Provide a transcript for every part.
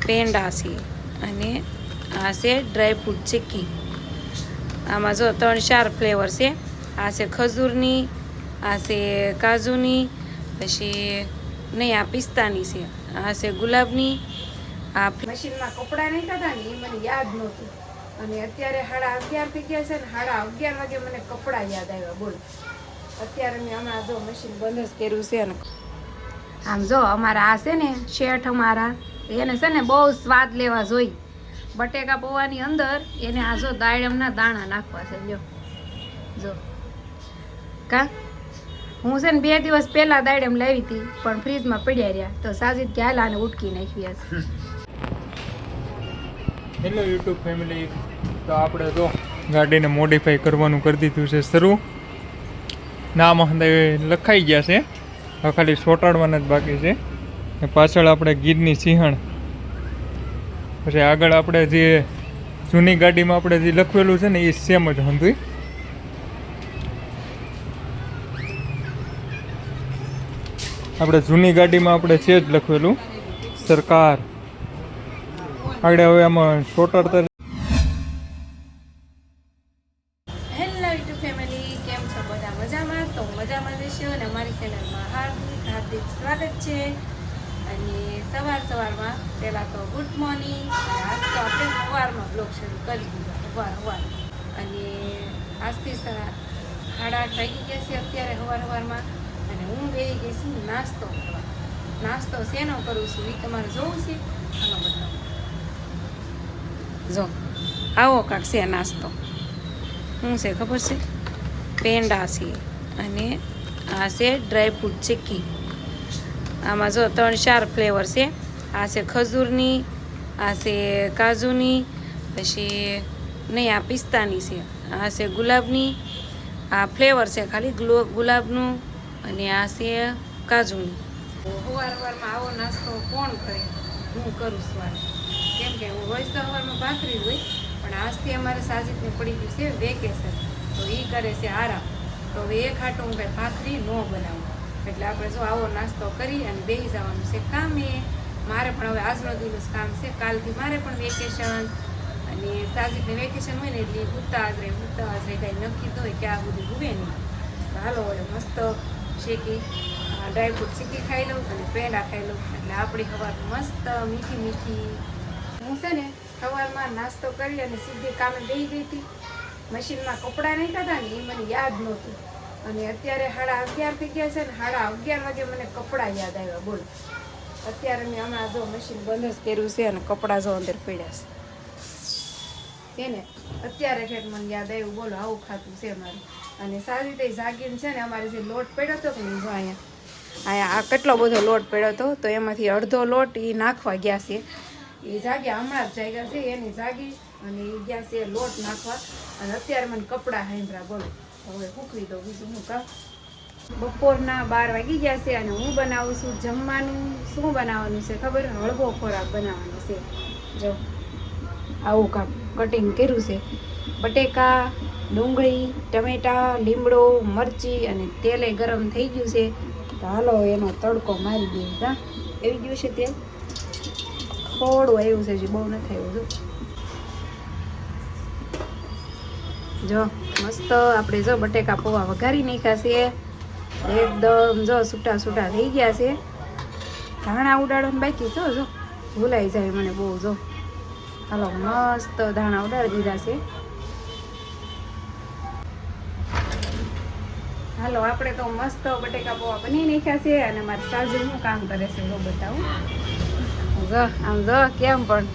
પેંડા છે અને આ છે ડ્રાયફ્રૂટ ચીક્કી. આમાં જો 3-4 ફ્લેવર છે. આ છે ખજૂરની, આ છે કાજુની, પછી નહીં આ પિસ્તાની છે, આ છે ગુલાબની. આ મશીનમાં કપડાં નહીં થતા ને એ મને યાદ નહોતું અને અત્યારે 11:30 થઈ ગયા છે ને 11:30 વાગે મને કપડાં યાદ આવ્યા. બોલો, અત્યારે મેં હમણાં જો મશીન બંધ જ કર્યું છે ને આમ જો અમારા આ છે ને શેઠ અમારા એને છે ને બહુ સ્વાદ લેવા જોઈ. બટેકા પૌવાની અંદર એને આ જો દાડમના દાણા નાખવા છે. જો કા હું છે ને 2 દિવસ પહેલા દાડમ લાવી હતી પણ ફ્રીજમાં પડ્યા રહ્યા તો સાજીદ કે હાલ આને ઉટકી નાખી હશે. હેલો યુટ્યુબ ફેમિલી, તો આપણે તો ગાડીને મોડિફાઈ કરવાનું કરી દીધું છે શરૂ. નામ લખાઈ ગયા છે, હવે ખાલી ચોંટાડવાના જ બાકી છે. પાછળ આપણે ગીરની સિંહણ, પછી આગળ આપણે જે જૂની ગાડીમાં આપણે જે લખેલું છે ને એ સેમ જ હતું. આપણે જૂની ગાડીમાં આપણે છે જ લખેલું સરકાર. આગળ હવે આમાં ચોંટાડતા. હેલો યુટ્યુબ ફેમિલી, કેમ છો બધા? મજામાં? તો મજામાં રહેશો અને અમારી ચેનલમાં હાર્દિક સ્વાગત છે. અને સવારમાં પહેલાં તો ગુડ મોર્નિંગ. આજ તો આપણે સવારમાં બ્લોગ શરૂ કરી દીધો સવાર અને આજથી 8:30 વાગી ગયા છે અત્યારે સવારમાં. અને હું બેસી ગઈ છું નાસ્તો કરવા. નાસ્તો શેનો કરું છું એ તમારે જોવું છે? આનો બતાવો. જો આવો કાંક છે નાસ્તો. શું છે ખબર છે? પેંડા છે અને આ છે ડ્રાયફ્રૂટ ચીક્કી. આમાં જો 3-4 ફ્લેવર છે. આ છે ખજૂરની, આ છે કાજુની, પછી નહીં આ પિસ્તાની છે, આ છે ગુલાબની. આ ફ્લેવર છે ખાલી ગુલાબનું અને આ છે કાજુની. સવારમાં આવો નાસ્તો કોણ કરે? હું કરું છું. કેમ કે હું રોજ તો સવારમાં ભાખરી હોય પણ આજથી અમારે સાજીદને પડી ગયું છે વેકેશન, તો એ કરે છે આરામ. તો હવે એક હાટું હું કંઈ ભાખરી ન બનાવું એટલે આપણે જો આવો નાસ્તો કરી અને બેસી જવાનું છે કામે. મારે પણ હવે આજનો દિવસ કામ છે, કાલથી મારે પણ વેકેશન. અને સાજીદને વેકેશન હોય ને એટલે ઉતા જ રહે કાંઈ નક્કી તો હોય ક્યાં સુધી હુવે નહીં. તો હાલો હવે મસ્ત શેકી ડ્રાયફ્રૂટ ચીક્કી ખાઈ લઉં અને પેંડા ખાઈ લઉં એટલે આપણી સવાર મસ્ત મીઠી મીઠી. હું છે ને સવારમાં નાસ્તો કરી અને સીધી કામે બેસી ગઈ હતી. મશીનમાં કપડાં નહીં થતા ને એ મને યાદ નહોતું અને અત્યારે 11:30 થઈ ગયા છે ને 11:30 વાગે મને કપડાં યાદ આવ્યા. બોલો, અત્યારે મેં હમણાં જો મશીન બંધ જ કર્યું છે અને કપડાં જો અંદર પડ્યા છે ને અત્યારે ઠેઠ મને યાદ આવ્યું. બોલો, આવું ખાતું છે મારું. અને સારી રીતે જાગીને છે ને અમારે જે લોટ પડ્યો હતો કે નહીં, જો અહીંયા આ કેટલો બધો લોટ પડ્યો હતો તો એમાંથી અડધો લોટ એ નાખવા ગયા છે. એ જાગ્યા હમણાં જ જાગ્યા છે, એની જાગી અને એ ગયા છે લોટ નાખવા. અને અત્યારે મને કપડાં હાંભરા. બોલો, હવે સૂકવી દો. બીજું હું કામ. બપોરના 12 વાગી ગયા છે અને હું બનાવું છું જમવાનું. શું બનાવવાનું છે ખબર? હળવો ખોરાક બનાવવાનો છે. જો આવું કામ કટિંગ કર્યું છે. બટેકા, ડુંગળી, ટમેટા, લીમડો, મરચી અને તેલે ગરમ થઈ ગયું છે. તો હાલો એનો તડકો મારી દઈએ. હા, આવી ગયું છે તેલ, થોડું આવ્યું છે, હજી બહુ નથી આવ્યું. જો મસ્ત આપણે જો બટેકા પૌવા વઘારી નાખ્યા છે એકદમ. જો છૂટા છૂટા થઈ ગયા છે. ધાણા ઉડાડવાનું બાકી છે, જો ભૂલાઈ જાય મને બહુ. જો હાલો મસ્ત ધાણા ઉડાડી દીધા છે. હાલો આપણે તો મસ્ત બટેકા પૌવા બની નાખ્યા છે અને મારી સાસુ શું કામ કરે છે જો બતાવું. જો આમ જો કેમ પણ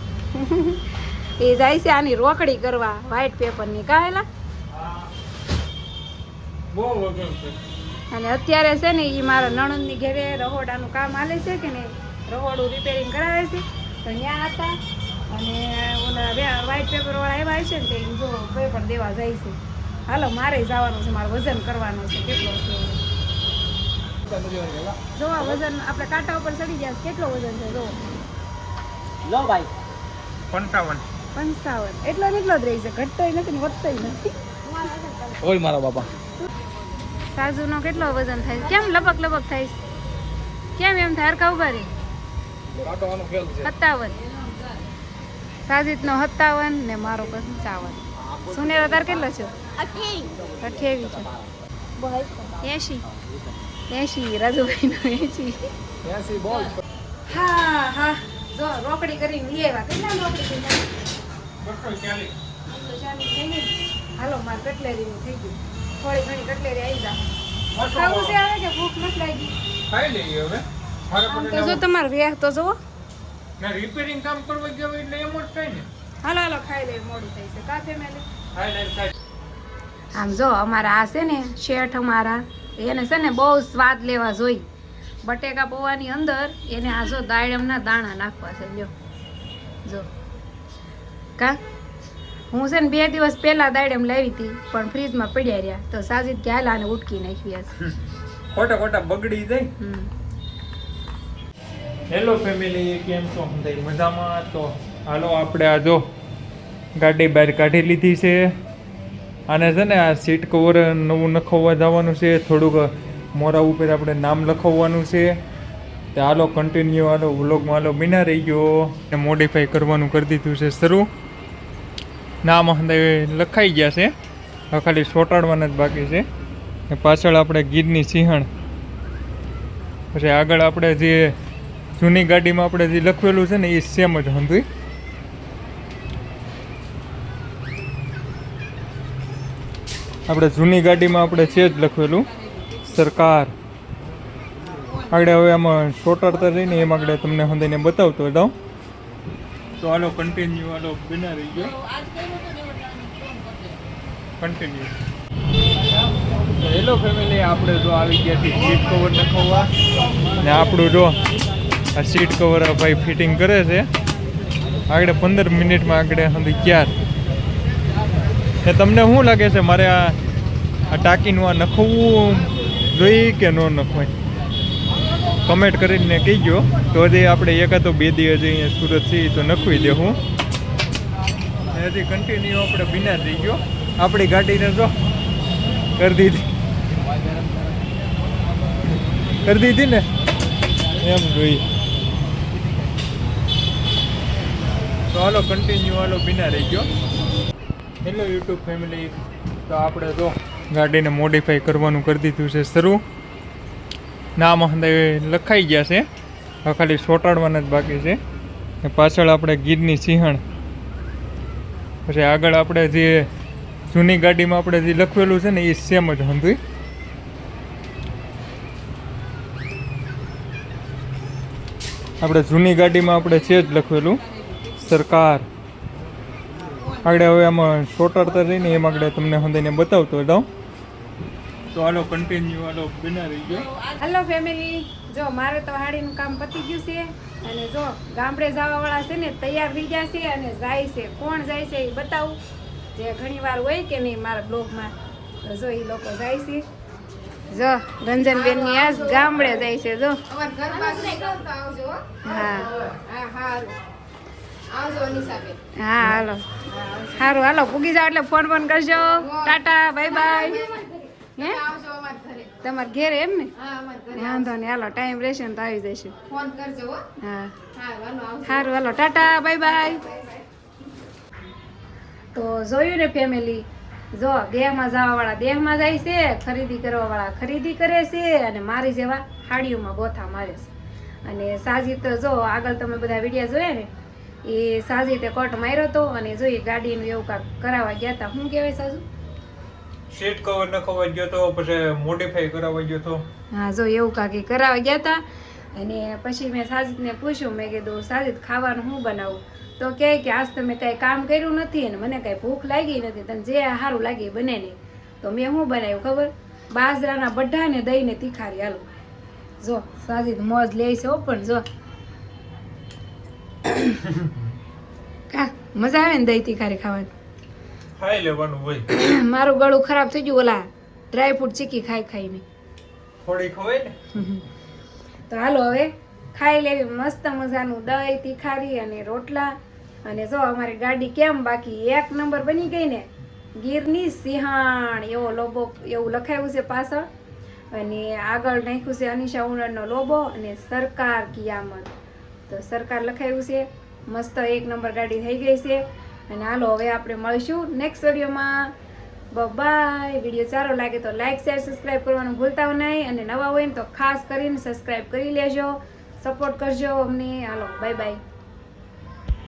એ જાય છે આની રોકડી કરવા વ્હાઈટ પેપરની. કાહેલા અને અત્યારે છે ને એ મારા નણંદની ઘરે રહોડાનું કામ હાલે છે કે નહીં, રહોડું રિપેરિંગ કરાવે છે તો ત્યાં હતા અને ઓલા વ્હાઈટ પેપર વાળા આવ્યા છે ને તે જો પેપર દેવા જાય છે. હાલો મારે જવાનું છે, મારે વજન કરવાનું છે. કેટલો છે જો આ વજન આપણે કાંટા ઉપર ચડી ગયા. કેટલો વજન છે જો? લો ભાઈ 55. એટલો ને એટલો જ રહી છે, ઘટતોય નથી ને વધતોય નથી. ઓય મારા બાપા, સાજુનો કેટલો વજન થાય? કેમ લપક લપક થાય? કેમ એમ થાય? હરખા ઉભા રે. 57. સાજીદનો 57 ને મારો 55. સુનેરા તાર કેટલો છે? 28 છે. 80 રાજુભાઈનો 80. બોલ. હા હા જો રોકડી કરીને લઈ આવ્યા. કેટલા રોકડી કરીને? 240. હાલો માર કટલેરીનું થઈ ગયું. થોડી ઘણી કટલેરી આવી જા. ખાવું છે આવે કે ભૂખ નથી લાગી? ખાઈ લઈએ હવે. આમ તો જો તમારે વેહ તો જુઓ. ના રિપેરિંગ કામ કરવા ગયો એટલે એમ જ થાય ને. હાલો હાલો ખાઈ લે, મોડું થઈ છે. કા ફેમિલી? ખાઈ. આમ જો અમારા આ છે ને શેઠ અમારા, એને છે ને બહુ સ્વાદ લેવા જોઈ. બટેકા પૌવાની અંદર એને આ જો દાડમના દાણા નાખવા છે. લ્યો જો કા હું છે ને 2 દિવસ પહેલા દાડમ લાવી હતી પણ ફ્રીજમાં પડ્યા રહ્યા તો સાજીદ કે હાલ આને ઉટકી નાખી છે. ખોટા બગડી જાય. હેલો ફેમિલી, કેમ છો? મજામાં? તો હાલો આપણે આ જો ગાડી બહાર કાઢી લીધી છે. આને છે ને આ સીટ કવર નવું નખાવવા જવાનું છે. થોડુંક મોરા ઉપર આપણે નામ લખાવવાનું છે. તો હાલો કન્ટિન્યુ હાલો વ્લોગમાં હાલો બિના રહી ગયો. ને મોડિફાઈ કરવાનું કરી દીધું છે શરૂ. નામ લખાઈ ગયા છે, હવે ખાલી ચોંટાડવાના જ બાકી છે. ને પાછળ આપણે ગીરની સિંહણ, પછી આગળ આપણે જે જૂની ગાડીમાં આપણે જે લખેલું છે ને એ સેમ જ હતું. આપણે જૂની ગાડીમાં આપણે છે જ લખેલું સરકાર. આગળ હવે આમાં ચોંટાડતા રહીને એમ આગળ તમને હંધાઈને બતાવતો જાઉં. તો હાલો કન્ટિન્યુ હાલો બિના રહી ગયો. કન્ટિન્યુ. હેલો ફેમિલી, આપણે જો આવી ગયા છીએ સીટ કવર નખાવવા. ને આપણું જો આ સીટ કવર ભાઈ ફિટિંગ કરે છે. આગળ 15 મિનિટમાં આગળ સુધી ક્યાર. ને તમને શું લાગે છે મારે આ ટાંકીનું આ નખવું જોઈએ કે ન નખવાય? કમેન્ટ કરીને કહીજો. તો હજી આપણે 1 તો 2 દિવસ અહીંયા સુરત છીએ તો નખવી દેવું. હજી કન્ટિન્યુ આપણે બિના થઈ ગયો. આપણી ગાડીને જો કરી દીધી ને એમ જોઈએ. તો હાલો કન્ટિન્યુ હાલો બિના રહી ગયો. હેલો યુટ્યુબ ફેમિલી, તો આપણે જો ગાડીને મોડિફાઈ કરવાનું કરી દીધું છે શરૂ. નામ લખાઈ ગયા છે, હવે ખાલી ચોંટાડવાના જ બાકી છે. ને પાછળ આપણે ગીરની સિંહણ, પછી આગળ આપણે જે જૂની ગાડીમાં આપણે જે લખેલું છે ને એ સેમ જ હતું. આપણે જૂની ગાડીમાં આપણે છે જ લખેલું સરકાર. આગળ હવે આમાં ચોંટાડતા રહીને એમ આગળ તમને હંધાઈને બતાવતો જાઉં. તો હાલો કન્ટિન્યુ હાલો બિના રહી ગયો. હેલો ફેમિલી, જો મારે તો હાડીનું કામ પતી ગયું છે અને જો ગામડે જવાવાળા છે ને તૈયાર થઈ ગયા છે અને જાય છે. કોણ જાય છે એ બતાવું, જે ઘણીવાર હોય કે નહીં મારા બ્લોગમાં. તો જો એ લોકો જાય છે. જો રંજનબેનની આજ ગામડે જાય છે. જો હા હા હાલો સારું હાલો પૂગી જાઓ એટલે ફોન કરજો. Tata bye bye. હે તમારે ઘેરે એમ ને? વાંધો નહીં, હાલો ટાઈમ રહેશે ને તો આવી જઈશું. હા સારું હાલો ટાટા બાય બાય. તો જોયું ને ફેમિલી, જો દેહમાં જવાવાળા દેહમાં જાય છે, ખરીદી કરવાવાળા ખરીદી કરે છે અને મારી જેવા હાડીઓમાં ગોથા મારે છે. અને સાજી તો જો આગળ તમે બધા વિડીયો જોયા ને, એ સાજીતે કોટ માર્યો હતો અને જોઈએ ગાડીનું એવું કાંક કરાવવા ગયા હતા. શું કહેવાય સાજુ? સીટ કવર નખાવવા ગયો તો, પછી મોડિફાઈ કરાવવા ગયો તો. હા જો એવું કાંઈ કરાવવા ગયા હતા. અને પછી મેં સાજીદને પૂછ્યું, મેં કીધું સાજીદ ખાવાનું શું બનાવું? તો કહે કે આજ તમે કાંઈ કામ કર્યું નથી અને મને કાંઈ ભૂખ લાગી નથી, તને જે સારું લાગે બને નહીં. તો મેં શું બનાવ્યું ખબર? બાજરાના બઢા ને દહીં ને તીખારી. હાલો જો સાજીદ મોજ લે છે પણ જો કા મજા આવે ને દહીં તીખારી ખાવાની. ખાઈ લેવાનું હોય. મારું ગળું ખરાબ થઈ ગયું ઓલા ડ્રાય ફ્રૂટ ચીકી ખાઈને. થોડી ખવાય ને. તો હાલો હવે ખાઈ લેવી મસ્ત મજાનું દહીં તીખારી અને રોટલા. અને જો અમારી ગાડી કેમ બાકી 1 નંબર બની ગઈ ને. ગીરની સિંહણ એવો લોબો એવું લખાયું છે પાછળ, અને આગળ નાખ્યું છે અનિશા ઉનડનો લોબો અને સરકાર કિયામત. તો સરકાર લખાયું છે મસ્ત એક નંબર ગાડી થઈ ગઈ છે. અને હાલો હવે આપણે મળીશું નેક્સ્ટ વિડીયોમાં. બાય. વિડીયો સારો લાગે તો લાઈક શેર સબસ્ક્રાઈબ કરવાનું ભૂલતા નહીં, અને નવા હોય ને તો ખાસ કરીને સબસ્ક્રાઈબ કરી લેજો, સપોર્ટ કરજો અમને. હાલો બાય બાય.